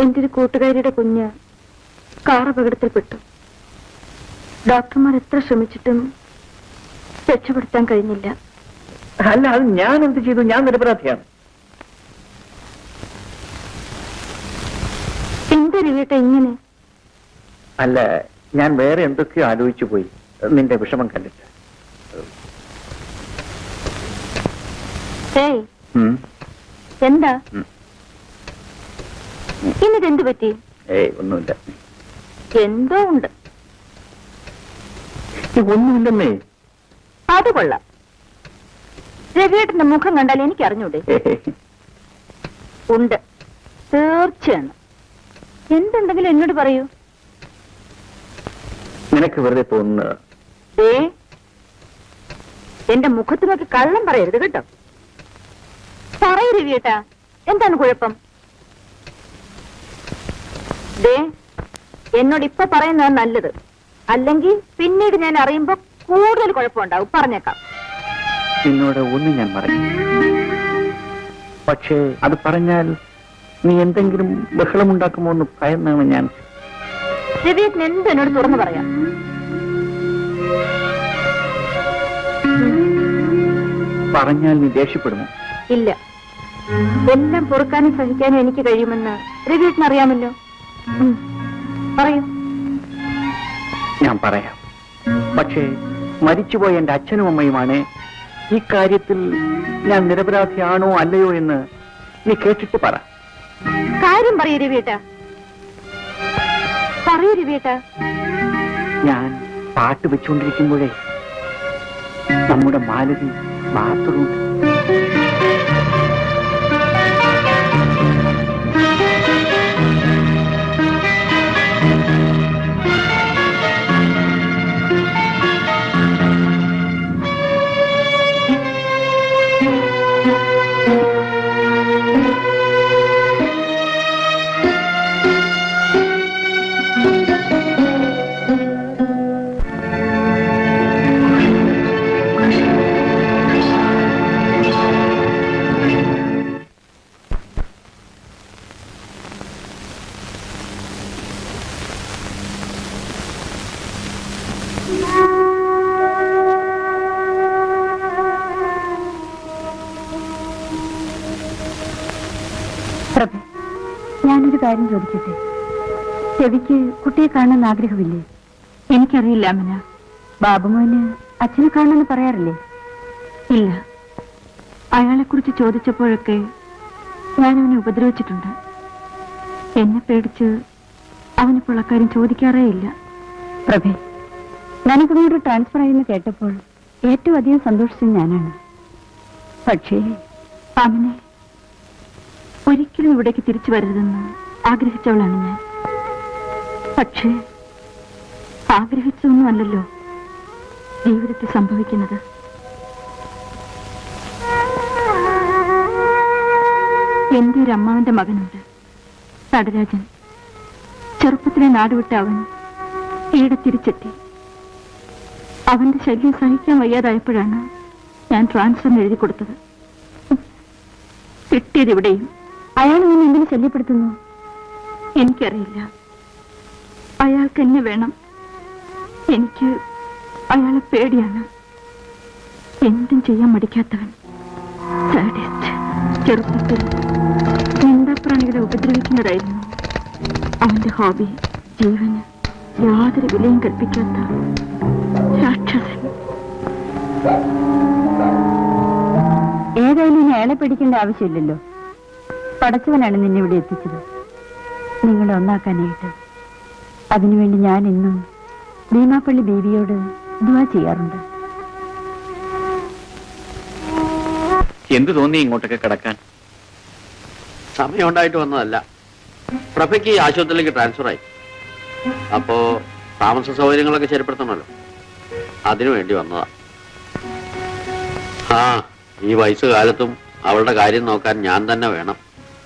എന്റെ ഒരു കൂട്ടുകാരിയുടെ കുഞ്ഞ് കാർ അപകടത്തിൽപ്പെട്ടു. ഡോക്ടർമാർ എത്ര ശ്രമിച്ചിട്ടും രക്ഷപ്പെടുത്താൻ കഴിഞ്ഞില്ല. അല്ല, അത് ഞാൻ എന്ത് ചെയ്തു? ഞാൻ നിരപരാധിയാണ്. എന്താ രവിയേട്ട ഇങ്ങനെ? അല്ല, ഞാൻ വേറെ എന്തൊക്കെയോ ആലോചിച്ചു പോയി നിന്റെ വിഷമം കണ്ടിട്ട്. എന്താ ഇന്നിതെന്ത് പറ്റി? ഒന്നുമില്ല. എന്തോ ഉണ്ട്. ഒന്നുമില്ലെന്നേ. അത് കൊള്ളാം. രവിയേട്ടന്റെ മുഖം കണ്ടാൽ എനിക്ക് അറിഞ്ഞൂടെ? ഉണ്ട്, തീർച്ചയാണ്. എന്തുണ്ടെങ്കിലും എന്നോട് പറയൂ. നിനക്ക് വെറുതെ തോന്നുന്നത്. എന്റെ മുഖത്ത് നോക്കി കള്ളം പറയരുത് കേട്ടോ. പറയൂ രവിയേട്ടാ, എന്താണ് കുഴപ്പം? എന്നോട് ഇപ്പൊ പറയുന്നതാണ് നല്ലത്. അല്ലെങ്കിൽ പിന്നീട് ഞാൻ അറിയുമ്പോ കൂടുതൽ കുഴപ്പമുണ്ടാവും. പറഞ്ഞേക്കാം. നിന്നോട് ഒന്നും ഞാൻ പറഞ്ഞു, പക്ഷേ അത് പറഞ്ഞാൽ നീ എന്തെങ്കിലും ബഹളമുണ്ടാക്കുമോ എന്ന് ഭയന്നാണ് ഞാൻ. രവിയേട്ടൻ എന്ത് എന്നോട് തുറന്നു പറയാം. പറഞ്ഞാൽ നീ ദേഷ്യപ്പെടുമോ? ഇല്ല, എല്ലാം പൊറുക്കാനും സഹിക്കാനും എനിക്ക് കഴിയുമെന്ന് രവിയേട്ടൻ അറിയാമല്ലോ. പറയൂ. ഞാൻ പറയാം, പക്ഷേ മരിച്ചുപോയ എന്റെ അച്ഛനും അമ്മയുമാണ്. ഈ കാര്യത്തിൽ ഞാൻ നിരപരാധിയാണോ അല്ലയോ എന്ന് നീ കേട്ടിട്ട് പറ. കാര്യം പറയൂ രവിയേട്ടാ, പറയൂ രവിയേട്ടാ. ഞാൻ പാട്ട് വെച്ചുകൊണ്ടിരിക്കുമ്പോഴേ നമ്മുടെ മാലതി ബാത്റൂം ഞാനൊരു കാര്യം ചോദിക്കട്ടെ? ചെവിക്ക് കുട്ടിയെ കാണാൻ ആഗ്രഹമില്ലേ? എനിക്കറിയില്ല അമ്മന. ബാബുമോന് അച്ഛനെ കാണണമെന്ന് പറയാറില്ലേ? ഇല്ല. അയാളെക്കുറിച്ച് ചോദിച്ചപ്പോഴൊക്കെ ഞാൻ അവനെ ഉപദ്രവിച്ചിട്ടുണ്ട്. എന്നെ പേടിച്ച് അവനിപ്പോൾ അക്കാര്യം ചോദിക്കാറേ ഇല്ല. പ്രഭേ, ഞാനിങ്ങോട്ട് ട്രാൻസ്ഫർ ആയെന്ന് കേട്ടപ്പോൾ ഏറ്റവും അധികം സന്തോഷിച്ചത് ഞാനാണ്. പക്ഷേ അവനെ ഒരിക്കലും ഇവിടേക്ക് തിരിച്ചു വരരുതെന്ന് ആഗ്രഹിച്ചവളാണ് ഞാൻ. പക്ഷേ ആഗ്രഹിച്ചൊന്നുമല്ലല്ലോ ജീവിതത്തിൽ സംഭവിക്കുന്നത്. എന്റെ ഒരു അമ്മാവന്റെ മകനുണ്ട്, നടരാജൻ. ചെറുപ്പത്തിലെ നാടുവിട്ട അവൻ ഈടെ തിരിച്ചെത്തി. അവന്റെ ശല്യം സഹിക്കാൻ വയ്യാതായപ്പോഴാണ് ഞാൻ ട്രാൻസ്ഫർ എഴുതി കൊടുത്തത്. കിട്ടിയത് ഇവിടെയും. അയാൾ എന്നെ എന്തിനു ശല്യപ്പെടുത്തുന്നു? എനിക്കറിയില്ല. അയാൾക്ക് എന്നെ വേണം. എനിക്ക് അയാളെ പേടിയാണ്. എന്തും ചെയ്യാൻ മടിക്കാത്തവൻ. ചെറുപ്പത്തിൽ നിന്ദാപ്രാണികളെ ഉപദ്രവിക്കുന്നതായിരുന്നു അവന്റെ ഹോബി. ജീവന് യാതൊരു വിലയും കൽപ്പിക്കാത്ത രാക്ഷസൻ. ഏതായാലും ഇനി അയാളെ പേടിക്കേണ്ട ആവശ്യമില്ലല്ലോ. പടച്ചവനാണ് നിന്നെ ഇവിടെ എത്തിച്ചത്, നിങ്ങളെ ഒന്നാക്കാനായിട്ട്. അതിനുവേണ്ടി ഞാൻ എന്നും ഭീമാപ്പള്ളി ബീവിയോട് ദുആ ചെയ്യാറുണ്ട്. എന്ത് തോന്നി ഇങ്ങോട്ടൊക്കെ കിടക്കാൻ? സമയം ഉണ്ടായിട്ട് വന്നതല്ല. പ്രഭയ്ക്ക് ആശുപത്രിയിലേക്ക് ട്രാൻസ്ഫർ ആയി. അപ്പോ താമസ സൗകര്യങ്ങളൊക്കെ ശരിപ്പെടുത്തണമല്ലോ. അതിനു വേണ്ടി വന്നതാ. ആ ഈ വയസ്സുകാലത്തും അവളുടെ കാര്യം നോക്കാൻ ഞാൻ തന്നെ വേണം.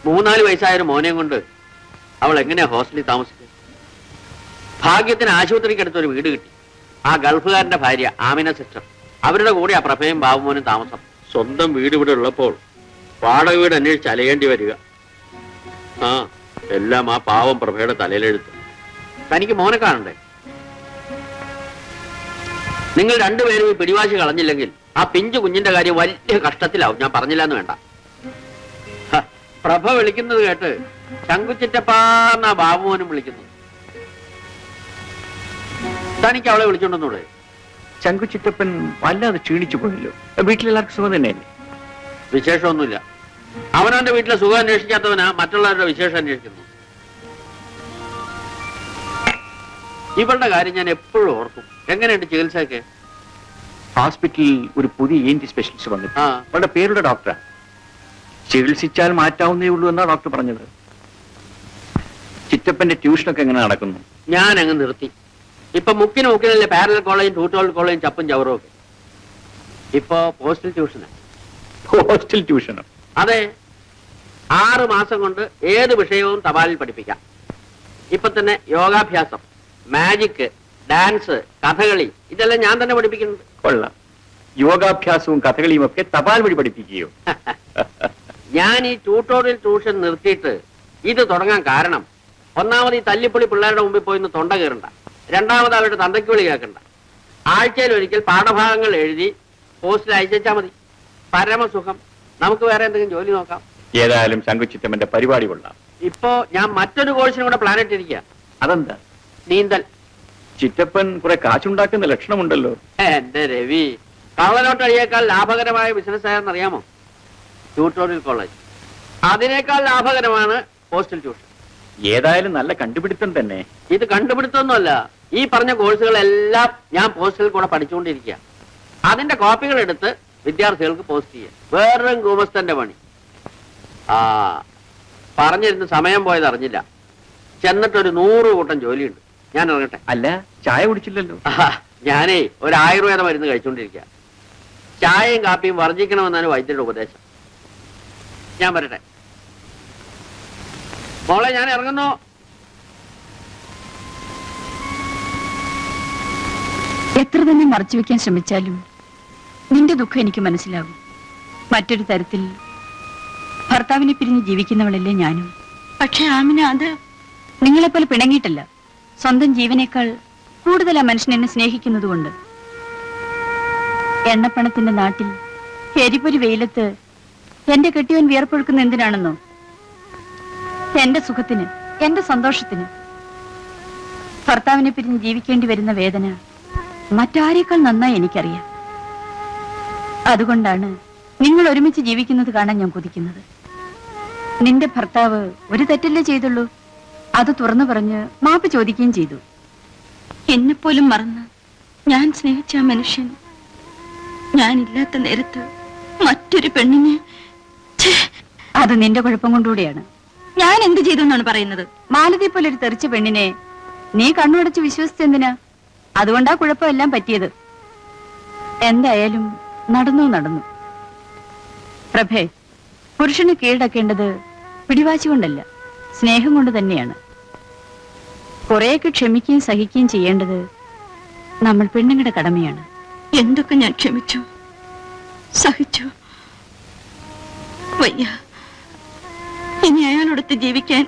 3-4 വയസ്സായൊരു മോനെയും കൊണ്ട് അവൾ എങ്ങനെയാ ഹോസ്റ്റലിൽ താമസിക്കുക? ഭാഗ്യത്തിന് ആശുപത്രിക്കടുത്തൊരു വീട് കിട്ടി. ആ ഗൾഫുകാരന്റെ ഭാര്യ ആമിന സിസ്റ്റർ, അവരുടെ കൂടെ ആ പ്രഭയും ബാബുമോനും താമസം. സ്വന്തം വീട് ഇവിടെ ഉള്ളപ്പോൾ വാടക വീട് അന്വേഷിച്ച് അലയേണ്ടി വരിക. ആ എല്ലാം ആ പാവം പ്രഭയുടെ തലയിലെഴുത്ത്. തനിക്ക് മോനെ കാണണ്ടേ? നിങ്ങൾ രണ്ടുപേരും ഈ പിടിവാശി കളഞ്ഞില്ലെങ്കിൽ ആ പിഞ്ചു കുഞ്ഞിന്റെ കാര്യം വലിയ കഷ്ടത്തിലാവും. ഞാൻ പറഞ്ഞില്ല എന്ന് വേണ്ട. പ്രഭ വിളിക്കുന്നത് കേട്ട് ശങ്കുച്ചിറ്റപ്പാന്ന ബാബുമോനും വിളിക്കുന്നു. തനിക്ക് അവളെ വിളിച്ചോണ്ടെന്നൂടെ? ശങ്കുച്ചിറ്റപ്പൻ വല്ലാതെ ക്ഷീണിച്ചു പോയല്ലോ. വീട്ടിലെല്ലാവർക്കും സുഖം തന്നെയല്ലേ? വിശേഷമൊന്നുമില്ല. അവനവന്റെ വീട്ടിലെ സുഖം അന്വേഷിക്കാത്തവനാ മറ്റുള്ളവരുടെ വിശേഷം അന്വേഷിക്കുന്നു. ഇവളുടെ കാര്യം ഞാൻ എപ്പോഴും ഓർക്കും. എങ്ങനെയുണ്ട് ചികിത്സയൊക്കെ? ഹോസ്പിറ്റലിൽ ഒരു പുതിയ ENT സ്പെഷ്യലിസ്റ്റ് വന്നിട്ട് ആ അവളുടെ പേരുടെ ഡോക്ടറാ. ചികിത്സിച്ചാൽ മാറ്റാവുന്നേ ഉള്ളൂ എന്നാ ഡോക്ടർ പറഞ്ഞത്. ചിറ്റപ്പന്റെ ട്യൂഷനൊക്കെ എങ്ങനെ നടക്കുന്നു? ഞാൻ അങ്ങ് നിർത്തി. ഇപ്പൊ മുക്കിനല്ലേ പാരലൽ കോളേജും ട്യൂട്ടോറിയൽ കോളേജും ചപ്പും ചവറും ഒക്കെ. ഇപ്പൊ പോസ്റ്റൽ ട്യൂഷനാ. ഹോസ്റ്റൽ ട്യൂഷനോ? അതെ, 6 മാസം കൊണ്ട് ഏത് വിഷയവും തപാലിൽ പഠിപ്പിക്കാം. ഇപ്പൊ തന്നെ യോഗാഭ്യാസം, മാജിക്, ഡാൻസ്, കഥകളി ഇതെല്ലാം ഞാൻ തന്നെ പഠിപ്പിക്കുന്നുണ്ട്. കൊള്ളാം. യോഗാഭ്യാസവും കഥകളിയും ഒക്കെ തപാൽ വഴി പഠിപ്പിക്കുകയോ? ഞാൻ ഈ ട്യൂട്ടോറിയൽ ട്യൂഷൻ നിർത്തിയിട്ട് ഇത് തുടങ്ങാൻ കാരണം, ഒന്നാമത് ഈ തല്ലിപ്പൊളി പിള്ളേരുടെ മുമ്പിൽ പോയിന്ന് തൊണ്ട കയറണ്ട, രണ്ടാമത് അവരുടെ തന്തയ്ക്ക് വിളി കേൾക്കണ്ട. ആഴ്ചയിൽ ഒരിക്കൽ പാഠഭാഗങ്ങൾ എഴുതി പോസ്റ്റിൽ അയച്ചാൽ മതി. പരമസുഖം. നമുക്ക് വേറെ എന്തെങ്കിലും ജോലി നോക്കാം. ഏതായാലും ശങ്കുച്ചിറ്റമ്മന്റെ പരിപാടി കൊള്ളാം. ഇപ്പോ ഞാൻ മറ്റൊരു കോഴ്സിനും കൂടെ പ്ലാൻ ഇട്ടിരിക്കുക. അതെന്താ? നീന്തൽ. ചിറ്റപ്പൻ കുറെ കാശുണ്ടാക്കുന്ന ലക്ഷണമുണ്ടല്ലോ. എന്റെ രവി, കള്ളനോട്ടടിയേക്കാൾ ലാഭകരമായ ബിസിനസ് ആയെന്നറിയാമോ? Tutorial college. അതിനേക്കാൾ ലാഭകരമാണ് പോസ്റ്റൽ ട്യൂഷൻ. ഏതായാലും നല്ല കണ്ടുപിടുത്തം തന്നെ. ഇത് കണ്ടുപിടുത്തൊന്നുമല്ല. ഈ പറഞ്ഞ കോഴ്സുകളെല്ലാം ഞാൻ പോസ്റ്റിൽ കൂടെ പഠിച്ചുകൊണ്ടിരിക്കുക. അതിന്റെ കോപ്പികൾ എടുത്ത് വിദ്യാർത്ഥികൾക്ക് പോസ്റ്റ് ചെയ്യുക. വേറൊരു ഗുമസ്തന്റെ പണി. ആ പറഞ്ഞിരുന്ന് സമയം പോയത് അറിഞ്ഞില്ല. ചെന്നിട്ടൊരു 100 കൂട്ടം ജോലിയുണ്ട്. ഞാൻ ഇറങ്ങട്ടെ. അല്ല, ചായ കുടിച്ചില്ലല്ലോ. ഞാനേ ഒരു ആയുർവേദ മരുന്ന് കഴിച്ചുകൊണ്ടിരിക്കുക. ചായയും കാപ്പിയും വർജിക്കണമെന്നാണ് വൈദ്യരുടെ ഉപദേശം. ഞാൻ വരട്ടെ. മോളെ, ഞാൻ ഇറങ്ങുന്നു. എത്ര തന്നെ മറച്ചു വെക്കാൻ ശ്രമിച്ചാലും നിന്റെ ദുഃഖം എനിക്ക് മനസ്സിലാകും. മറ്റൊരു തരത്തിൽ ഭർത്താവിനെ പിരിഞ്ഞ് ജീവിക്കുന്നവളല്ലേ ഞാനും. പക്ഷെ ആമിന അത് നിങ്ങളെപ്പോലെ പിണങ്ങിയിട്ടല്ല. സ്വന്തം ജീവനേക്കാൾ കൂടുതൽ ആ മനുഷ്യൻ എന്നെ സ്നേഹിക്കുന്നത് കൊണ്ട്. എണ്ണപ്പണത്തിന്റെ നാട്ടിൽ എരിപൊരി വെയിലത്ത് എന്റെ കെട്ടിയവൻ വിയർപ്പൊഴുക്കുന്ന എന്തിനാണെന്നോ? എന്റെ സുഖത്തിന്, എന്റെ സന്തോഷത്തിന്. ഭർത്താവിനെ പിരിഞ്ഞ് ജീവിക്കേണ്ടി വരുന്ന വേദന മറ്റാരേക്കാൾ നന്നായി എനിക്കറിയാം. അതുകൊണ്ടാണ് നിങ്ങൾ ഒരുമിച്ച് ജീവിക്കുന്നത് കാണാൻ ഞാൻ കൊതിക്കുന്നത്. നിന്റെ ഭർത്താവ് ഒരു തെറ്റല്ലേ ചെയ്തുള്ളൂ. അത് തുറന്നു പറഞ്ഞ് മാപ്പ് ചോദിക്കുകയും ചെയ്തു. എന്നെപ്പോലും മറന്ന് ഞാൻ സ്നേഹിച്ച ആ മനുഷ്യൻ ഞാനില്ലാത്ത നേരത്ത് മറ്റൊരു പെണ്ണിനെ. അത് നിന്റെ കുഴപ്പം കൊണ്ടുകൂടിയാണ്. ഞാൻ എന്ത് ചെയ്തു എന്നാണ് പറയുന്നത്? മാലതി പോലെ ഒരു തെറിച്ച പെണ്ണിനെ നീ കണ്ണുടച്ച് വിശ്വസിച്ചെന്തിനാ? അതുകൊണ്ടാ കുഴപ്പമെല്ലാം പറ്റിയത്. എന്തായാലും നടന്നു. പ്രഭേ, പുരുഷന് കീഴടക്കേണ്ടത് പിടിവാശി കൊണ്ടല്ല, സ്നേഹം കൊണ്ട് തന്നെയാണ്. കുറെയൊക്കെ ക്ഷമിക്കുകയും സഹിക്കുകയും ചെയ്യേണ്ടത് നമ്മൾ പെണ്ണുങ്ങളുടെ കടമയാണ്. എന്തൊക്കെ ഞാൻ ക്ഷമിച്ചു, സഹിച്ചു. വയ്യ, ഇനി അയാളോടൊത്ത് ജീവിക്കാൻ